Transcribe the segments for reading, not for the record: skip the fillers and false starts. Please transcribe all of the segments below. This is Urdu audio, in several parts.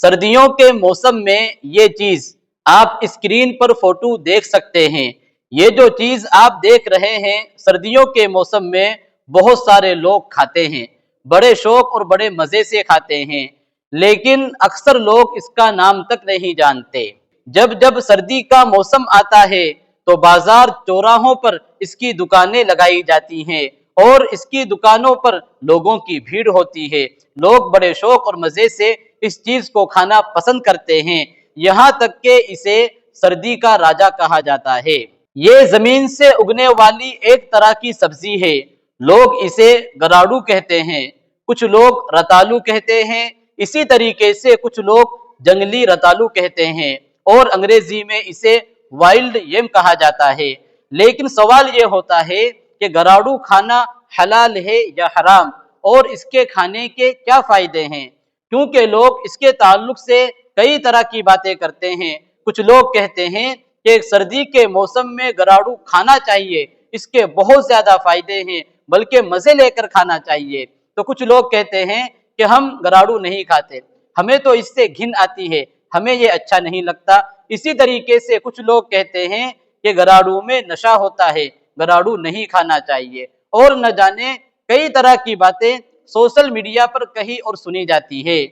سردیوں کے موسم میں یہ چیز آپ اسکرین پر فوٹو دیکھ سکتے ہیں۔ یہ جو چیز آپ دیکھ رہے ہیں سردیوں کے موسم میں بہت سارے لوگ کھاتے ہیں، بڑے شوق اور بڑے مزے سے کھاتے ہیں، لیکن اکثر لوگ اس کا نام تک نہیں جانتے۔ جب جب سردی کا موسم آتا ہے تو بازار چوراہوں پر اس کی دکانیں لگائی جاتی ہیں اور اس کی دکانوں پر لوگوں کی بھیڑ ہوتی ہے۔ لوگ بڑے شوق اور مزے سے اس چیز کو کھانا پسند کرتے ہیں، یہاں تک کہ اسے سردی کا راجا کہا جاتا ہے۔ یہ زمین سے اگنے والی ایک طرح کی سبزی ہے، لوگ اسے گراڑو کہتے ہیں، کچھ لوگ رتالو کہتے ہیں، اسی طریقے سے کچھ لوگ جنگلی رتالو کہتے ہیں اور انگریزی میں اسے وائلڈ یم کہا جاتا ہے۔ لیکن سوال یہ ہوتا ہے کہ گراڑو کھانا حلال ہے یا حرام، اور اس کے کھانے کے کیا فائدے ہیں؟ کیونکہ لوگ اس کے تعلق سے کئی طرح کی باتیں کرتے ہیں۔ کچھ لوگ کہتے ہیں کہ سردی کے موسم میں گراڑو کھانا چاہیے، اس کے بہت زیادہ فائدے ہیں، بلکہ مزے لے کر کھانا چاہیے۔ تو کچھ لوگ کہتے ہیں کہ ہم گراڑو نہیں کھاتے، ہمیں تو اس سے گھن آتی ہے، ہمیں یہ اچھا نہیں لگتا۔ اسی طریقے سے کچھ لوگ کہتے ہیں کہ گراڑو میں نشہ ہوتا ہے، گراڑو نہیں کھانا چاہیے، اور نہ جانے کئی طرح کی باتیں سوشل میڈیا پر کہی اور سنی جاتی ہے۔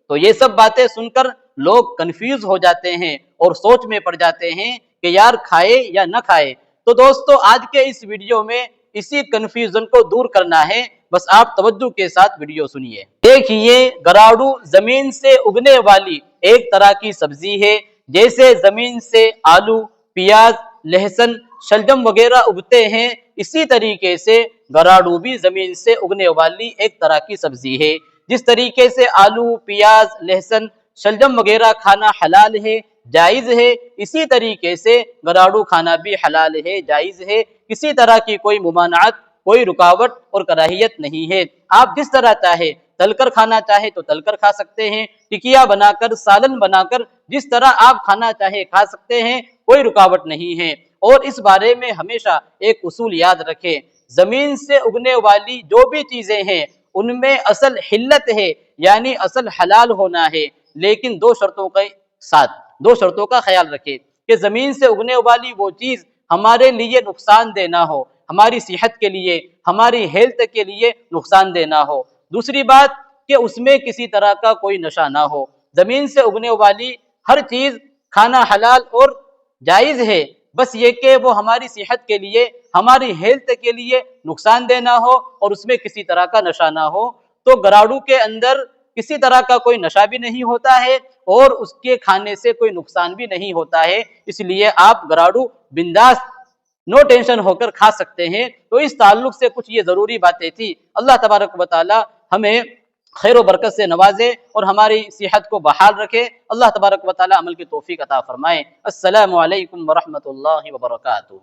تو یہ سب باتیں سن کر لوگ کنفیوز ہو جاتے ہیں اور سوچ میں پڑ جاتے ہیں کہ یار کھائے یا نہ کھائے۔ تو دوستو آج کے اس ویڈیو میں اسی کنفیوژن کو دور کرنا ہے، بس آپ توجہ کے ساتھ ویڈیو سنیے۔ دیکھیے، گراڑو زمین سے اگنے والی ایک طرح کی سبزی ہے، جیسے زمین سے آلو، پیاز، لہسن، شلجم وغیرہ اگتے ہیں، اسی طریقے سے گراڑو بھی زمین سے اگنے والی ایک طرح کی سبزی ہے۔ جس طریقے سے آلو، پیاز، لہسن، شلجم وغیرہ کھانا حلال ہے، جائز ہے، اسی طریقے سے گراڑو کھانا بھی حلال ہے، جائز ہے۔ کسی طرح کی کوئی ممانعت، کوئی رکاوٹ اور کراہیت نہیں ہے۔ آپ جس طرح چاہے، تل کر کھانا چاہے تو تل کر کھا سکتے ہیں، ٹکیا بنا کر، سالن بنا کر، جس طرح آپ کھانا چاہے کھا سکتے ہیں، کوئی رکاوٹ نہیں ہے۔ اور اس بارے میں ہمیشہ ایک اصول یاد رکھیں، زمین سے اگنے والی جو بھی چیزیں ہیں ان میں اصل حلت ہے، یعنی اصل حلال ہونا ہے، لیکن دو شرطوں کا خیال رکھیں کہ زمین سے اگنے والی وہ چیز ہمارے لیے نقصان دہ نہ ہو، ہماری صحت کے لیے، ہماری ہیلتھ کے لیے نقصان دہ نہ ہو۔ دوسری بات کہ اس میں کسی طرح کا کوئی نشہ نہ ہو۔ زمین سے اگنے والی ہر چیز کھانا حلال اور جائز ہے، بس یہ کہ وہ ہماری صحت کے لیے، ہماری ہیلتھ کے لیے نقصان دہ نہ ہو اور اس میں کسی طرح کا نشہ نہ ہو۔ تو گراڑو کے اندر کسی طرح کا کوئی نشہ بھی نہیں ہوتا ہے اور اس کے کھانے سے کوئی نقصان بھی نہیں ہوتا ہے، اس لیے آپ گراڑو بنداس نو ٹینشن ہو کر کھا سکتے ہیں۔ تو اس تعلق سے کچھ یہ ضروری باتیں تھی۔ اللہ تبارک و تعالی ہمیں خیر و برکت سے نوازے اور ہماری صحت کو بحال رکھے۔ اللہ تبارک و تعالی عمل کی توفیق عطا فرمائے۔ السلام علیکم ورحمۃ اللہ وبرکاتہ۔